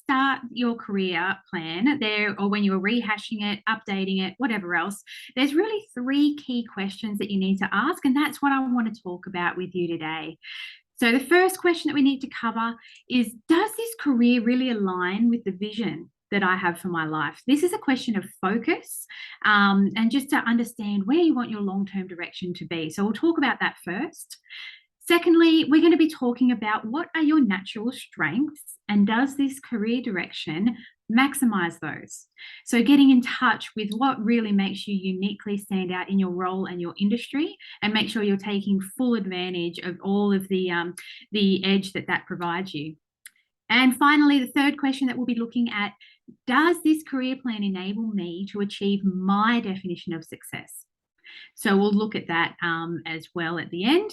start your career plan there, or when you're rehashing it, updating it, whatever else, there's really three key questions that you need to ask. And that's what I want to talk about with you today. So the first question that we need to cover is, does this career really align with the vision that I have for my life? This is a question of focus, and just to understand where you want your long-term direction to be. So we'll talk about that first. Secondly, we're going to be talking about what are your natural strengths, and does this career direction maximize those? So getting in touch with what really makes you uniquely stand out in your role and your industry, and make sure you're taking full advantage of all of the edge that provides you. And finally, the third question that we'll be looking at, does this career plan enable me to achieve my definition of success? So we'll look at that as well at the end.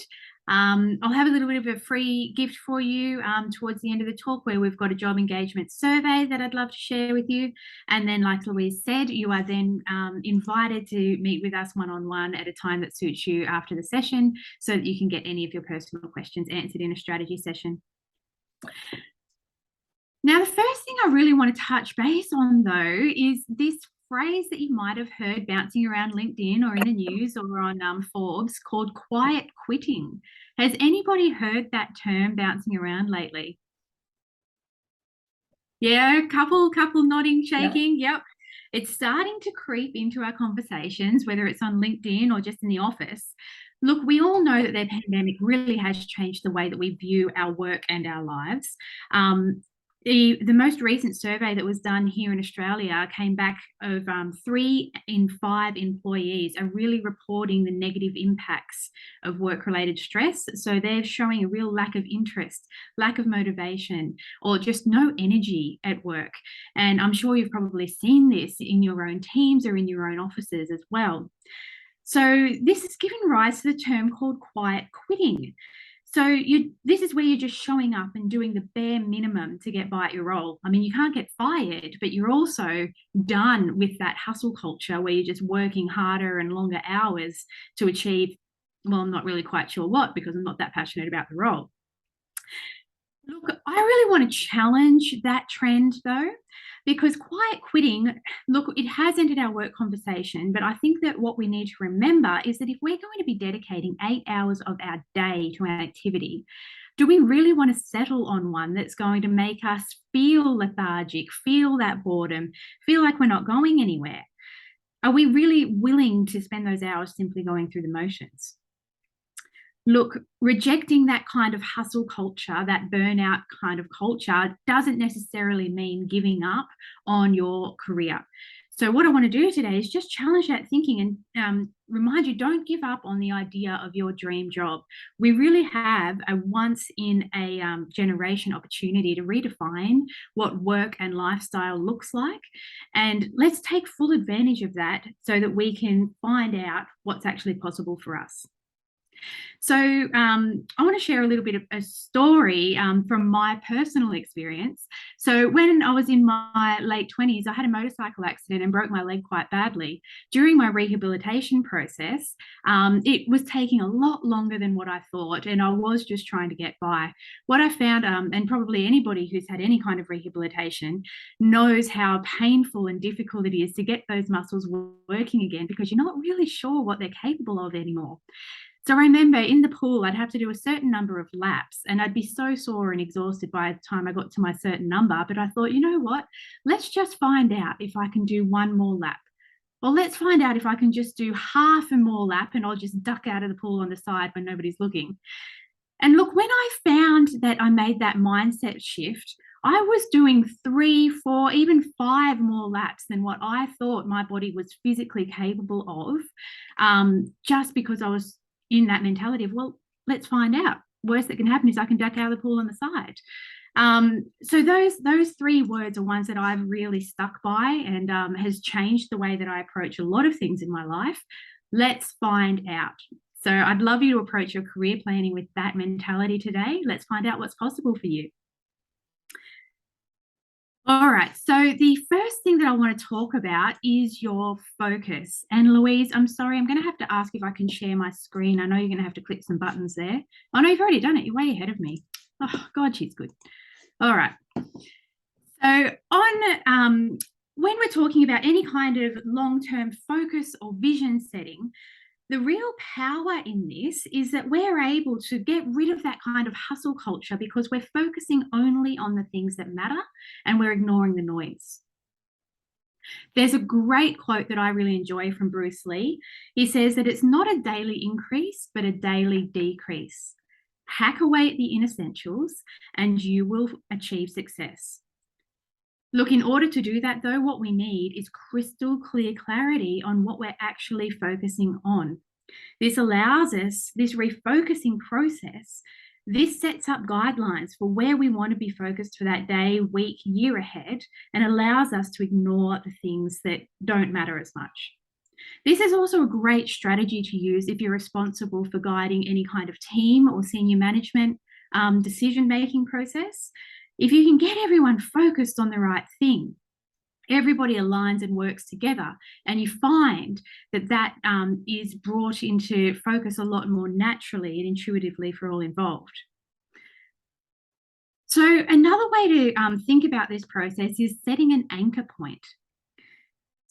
I'll have a little bit of a free gift for you towards the end of the talk, where we've got a job engagement survey that I'd love to share with you. And then, like Louise said, you are then invited to meet with us one-on-one at a time that suits you after the session, so that you can get any of your personal questions answered in a strategy session. Now, the first thing I really want to touch base on, though, is this phrase that you might have heard bouncing around LinkedIn or in the news or on Forbes, called quiet quitting. Has anybody heard that term bouncing around lately? Yeah, couple nodding, shaking. Yep. It's starting to creep into our conversations, whether it's on LinkedIn or just in the office. Look, we all know that the pandemic really has changed the way that we view our work and our lives. The most recent survey that was done here in Australia came back of 3 in 5 employees are really reporting the negative impacts of work-related stress. So they're showing a real lack of interest, lack of motivation, or just no energy at work. And I'm sure you've probably seen this in your own teams or in your own offices as well. So this has given rise to the term called quiet quitting. So this is where you're just showing up and doing the bare minimum to get by at your role. I mean, you can't get fired, but you're also done with that hustle culture where you're just working harder and longer hours to achieve, well, I'm not really quite sure what, because I'm not that passionate about the role. Look, I really want to challenge that trend, though, because quiet quitting, look, it has entered our work conversation, but I think that what we need to remember is that if we're going to be dedicating 8 hours of our day to an activity, do we really want to settle on one that's going to make us feel lethargic, feel that boredom, feel like we're not going anywhere? Are we really willing to spend those hours simply going through the motions? Look, rejecting that kind of hustle culture, that burnout kind of culture, doesn't necessarily mean giving up on your career. So what I want to do today is just challenge that thinking and remind you, don't give up on the idea of your dream job. We really have a once in a generation opportunity to redefine what work and lifestyle looks like. And let's take full advantage of that so that we can find out what's actually possible for us. So I want to share a little bit of a story from my personal experience. So when I was in my late 20s, I had a motorcycle accident and broke my leg quite badly. During my rehabilitation process, it was taking a lot longer than what I thought, and I was just trying to get by. What I found, and probably anybody who's had any kind of rehabilitation knows how painful and difficult it is to get those muscles working again, because you're not really sure what they're capable of anymore. So I remember in the pool, I'd have to do a certain number of laps, and I'd be so sore and exhausted by the time I got to my certain number. But I thought, you know what? Let's just find out if I can do one more lap. Well, let's find out if I can just do half a more lap, and I'll just duck out of the pool on the side when nobody's looking. And look, when I found that I made that mindset shift, I was doing 3, 4, even 5 more laps than what I thought my body was physically capable of, just because I was in that mentality of, well, let's find out. Worst that can happen is I can duck out of the pool on the side. So those 3 words are ones that I've really stuck by, and has changed the way that I approach a lot of things in my life. Let's find out. So I'd love you to approach your career planning with that mentality today. Let's find out what's possible for you. All right, so the first thing that I want to talk about is your focus. And Louise, I'm sorry, I'm going to have to ask if I can share my screen. I know you're going to have to click some buttons there. Oh, no, you've already done it. You're way ahead of me. Oh, God, she's good. All right. So when we're talking about any kind of long-term focus or vision setting, the real power in this is that we're able to get rid of that kind of hustle culture because we're focusing only on the things that matter and we're ignoring the noise. There's a great quote that I really enjoy from Bruce Lee. He says that it's not a daily increase, but a daily decrease. Hack away at the inessentials and you will achieve success. Look, in order to do that, though, what we need is crystal clear clarity on what we're actually focusing on. This allows us, this refocusing process, this sets up guidelines for where we want to be focused for that day, week, year ahead, and allows us to ignore the things that don't matter as much. This is also a great strategy to use if you're responsible for guiding any kind of team or senior management decision-making process. If you can get everyone focused on the right thing, everybody aligns and works together, and you find that is brought into focus a lot more naturally and intuitively for all involved. So another way to think about this process is setting an anchor point.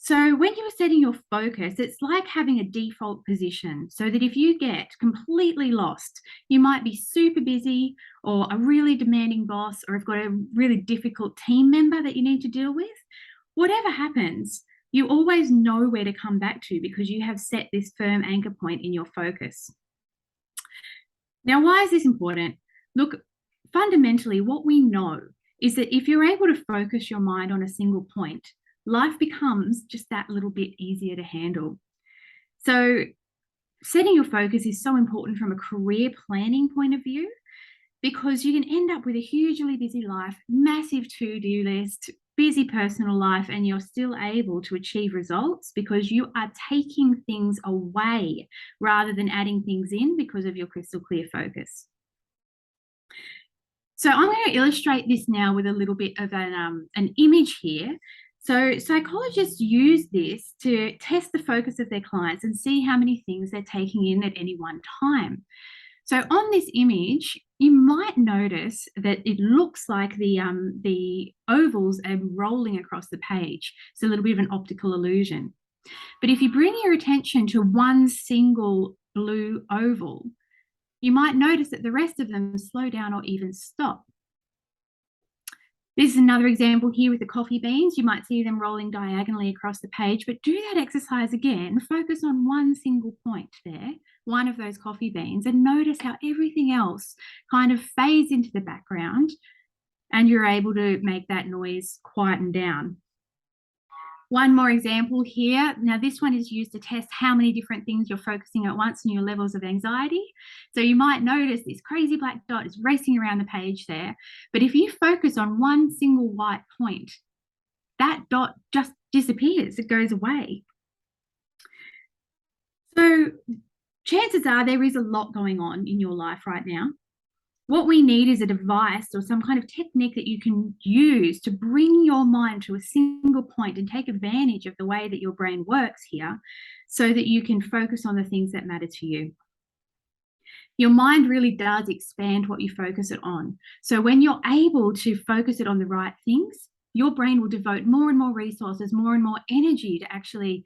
So when you're setting your focus, it's like having a default position so that if you get completely lost, you might be super busy or a really demanding boss or have got a really difficult team member that you need to deal with. Whatever happens, you always know where to come back to because you have set this firm anchor point in your focus. Now, why is this important? Look, fundamentally, what we know is that if you're able to focus your mind on a single point, life becomes just that little bit easier to handle. So setting your focus is so important from a career planning point of view because you can end up with a hugely busy life, massive to-do list, busy personal life, and you're still able to achieve results because you are taking things away rather than adding things in because of your crystal clear focus. So I'm going to illustrate this now with a little bit of an image here. So psychologists use this to test the focus of their clients and see how many things they're taking in at any one time. So on this image, you might notice that it looks like the ovals are rolling across the page. It's a little bit of an optical illusion. But if you bring your attention to one single blue oval, you might notice that the rest of them slow down or even stop. This is another example here with the coffee beans. You might see them rolling diagonally across the page, but do that exercise again. Focus on one single point there, one of those coffee beans, and notice how everything else kind of fades into the background and you're able to make that noise quieten down. One more example here. Now, this one is used to test how many different things you're focusing at once and your levels of anxiety. So you might notice this crazy black dot is racing around the page there. But if you focus on one single white point, that dot just disappears. It goes away. So chances are there is a lot going on in your life right now. What we need is a device or some kind of technique that you can use to bring your mind to a single point and take advantage of the way that your brain works here so that you can focus on the things that matter to you. Your mind really does expand what you focus it on. So when you're able to focus it on the right things, your brain will devote more and more resources, more and more energy to actually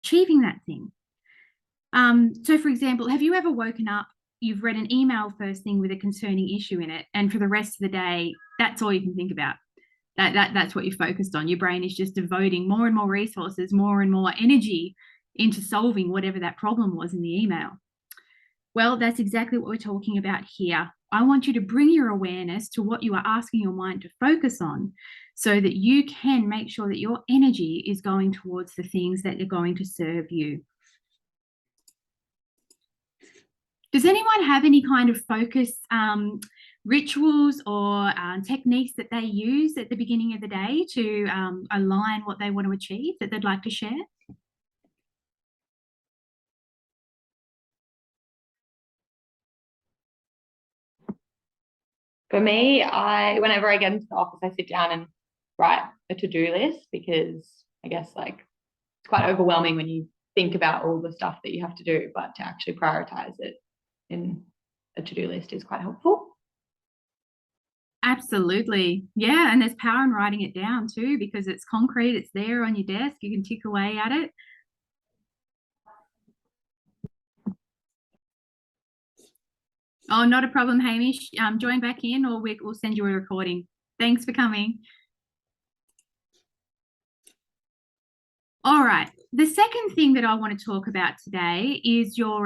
achieving that thing. So for example, have you ever woken up, you've read an email first thing with a concerning issue in it, and for the rest of the day, that's all you can think about. That's what you're focused on. Your brain is just devoting more and more resources, more and more energy into solving whatever that problem was in the email. Well, that's exactly what we're talking about here. I want you to bring your awareness to what you are asking your mind to focus on so that you can make sure that your energy is going towards the things that are going to serve you. Does anyone have any kind of focus rituals or techniques that they use at the beginning of the day to align what they want to achieve that they'd like to share? For me, whenever I get into the office, I sit down and write a to-do list because I guess like it's quite overwhelming when you think about all the stuff that you have to do, but to actually prioritize it in a to-do list is quite helpful. Absolutely. Yeah. And there's power in writing it down too, because it's concrete, it's there on your desk, you can tick away at it. Oh, not a problem, Hamish. Join back in, or we'll send you a recording. Thanks for coming. All right. The second thing that I want to talk about today is your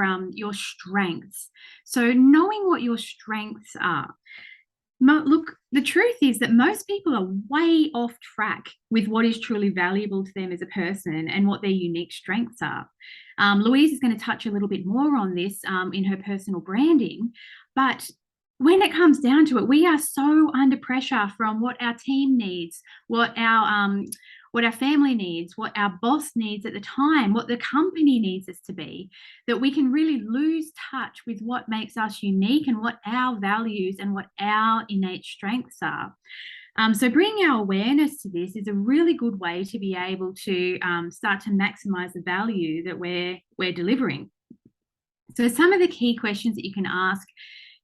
strengths. So knowing what your strengths are. Look, the truth is that most people are way off track with what is truly valuable to them as a person and what their unique strengths are. Louise is going to touch a little bit more on this in her personal branding, but when it comes down to it, we are so under pressure from what our team needs, what our family needs, what our boss needs at the time, what the company needs us to be, that we can really lose touch with what makes us unique and what our values and what our innate strengths are. So bringing our awareness to this is a really good way to be able to start to maximize the value that we're delivering. So some of the key questions that you can ask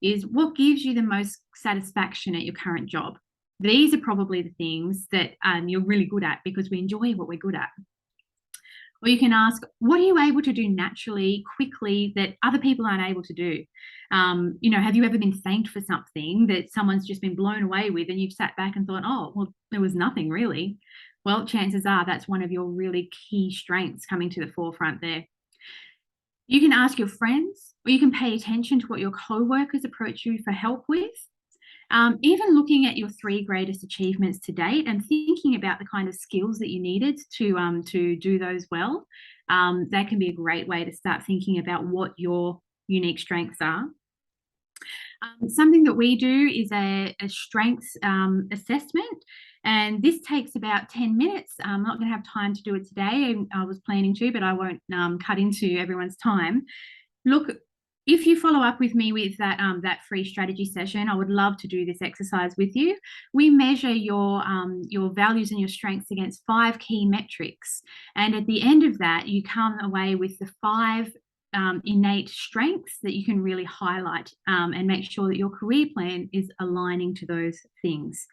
is, what gives you the most satisfaction at your current job? These are probably the things that you're really good at because we enjoy what we're good at. Or you can ask, what are you able to do naturally, quickly, that other people aren't able to do? Have you ever been thanked for something that someone's just been blown away with and you've sat back and thought, oh, well, there was nothing really? Well, chances are that's one of your really key strengths coming to the forefront there. You can ask your friends, or you can pay attention to what your co-workers approach you for help with. Even looking at your 3 greatest achievements to date and thinking about the kind of skills that you needed to do those well, that can be a great way to start thinking about what your unique strengths are. Something that we do is a strengths assessment, and this takes about 10 minutes. I'm not going to have time to do it today. I was planning to, but I won't cut into everyone's time. Look, if you follow up with me with that free strategy session, I would love to do this exercise with you. We measure your values and your strengths against 5 key metrics, and at the end of that, you come away with the 5 innate strengths that you can really highlight and make sure that your career plan is aligning to those things.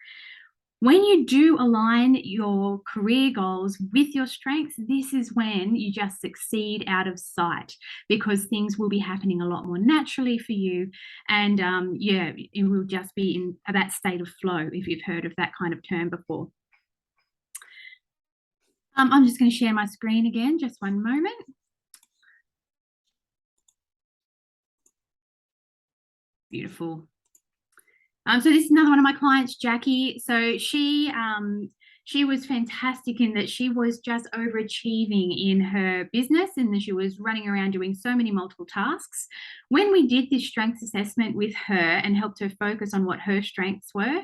When you do align your career goals with your strengths, this is when you just succeed out of sight, because things will be happening a lot more naturally for you. And it will just be in that state of flow, if you've heard of that kind of term before. I'm just going to share my screen again, just one moment. Beautiful. So this is another one of my clients, Jackie. So she was fantastic in that she was just overachieving in her business, and that she was running around doing so many multiple tasks. When we did this strengths assessment with her and helped her focus on what her strengths were,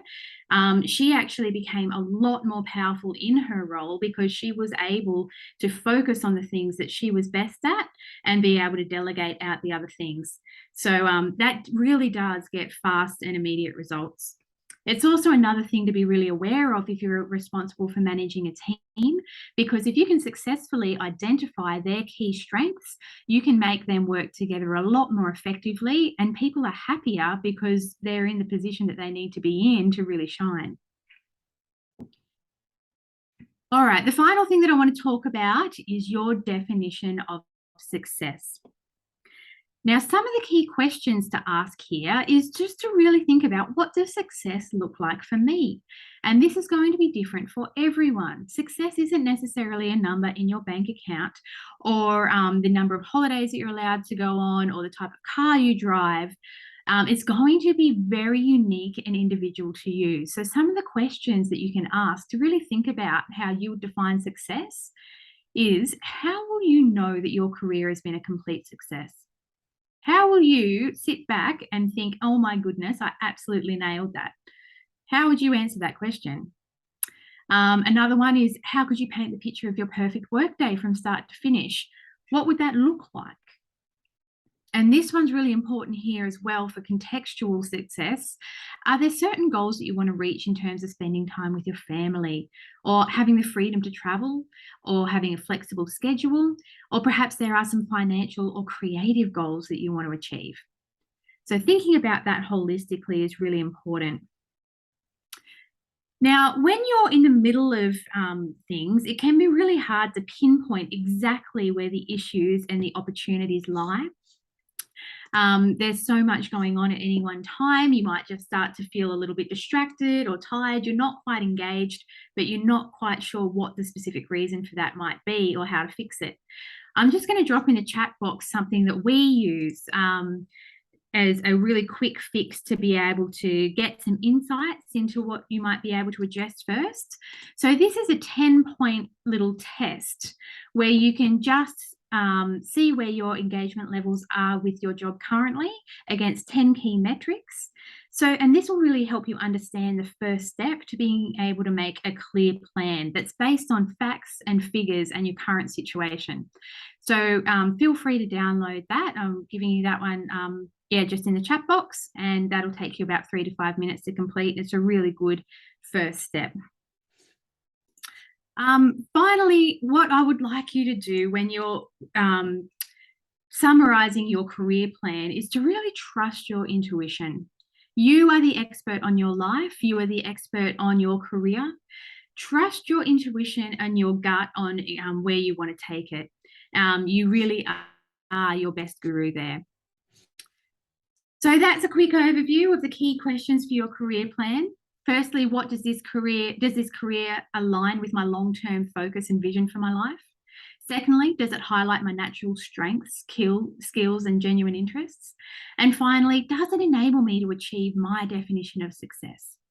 she actually became a lot more powerful in her role because she was able to focus on the things that she was best at and be able to delegate out the other things. So that really does get fast and immediate results. It's also another thing to be really aware of if you're responsible for managing a team, because if you can successfully identify their key strengths, you can make them work together a lot more effectively, and people are happier because they're in the position that they need to be in to really shine. All right, the final thing that I want to talk about is your definition of success. Now, some of the key questions to ask here is just to really think about, what does success look like for me? And this is going to be different for everyone. Success isn't necessarily a number in your bank account, or the number of holidays that you're allowed to go on, or the type of car you drive. It's going to be very unique and individual to you. So some of the questions that you can ask to really think about how you would define success is, how will you know that your career has been a complete success? How will you sit back and think, oh my goodness, I absolutely nailed that? How would you answer that question? Another one is, how could you paint the picture of your perfect workday from start to finish? What would that look like? And this one's really important here as well for contextual success. Are there certain goals that you want to reach in terms of spending time with your family, or having the freedom to travel, or having a flexible schedule, or perhaps there are some financial or creative goals that you want to achieve? So thinking about that holistically is really important. Now, when you're in the middle of things, it can be really hard to pinpoint exactly where the issues and the opportunities lie. There's so much going on at any one time. You might just start to feel a little bit distracted or tired. You're not quite engaged, but you're not quite sure what the specific reason for that might be or how to fix it. I'm just going to drop in the chat box something that we use as a really quick fix to be able to get some insights into what you might be able to adjust first. So this is a 10-point little test where you can just see where your engagement levels are with your job currently against 10 key metrics. So, and this will really help you understand the first step to being able to make a clear plan that's based on facts and figures and your current situation. So feel free to download that. I'm giving you that one just in the chat box, and that'll take you about 3 to 5 minutes to complete. It's a really good first step. Finally, what I would like you to do when you're summarizing your career plan is to really trust your intuition. You are the expert on your life. You are the expert on your career. Trust your intuition and your gut on where you want to take it. You really are your best guru there. So that's a quick overview of the key questions for your career plan. Firstly, what does this career align with my long-term focus and vision for my life? Secondly, does it highlight my natural strengths, skills, and genuine interests? And finally, does it enable me to achieve my definition of success?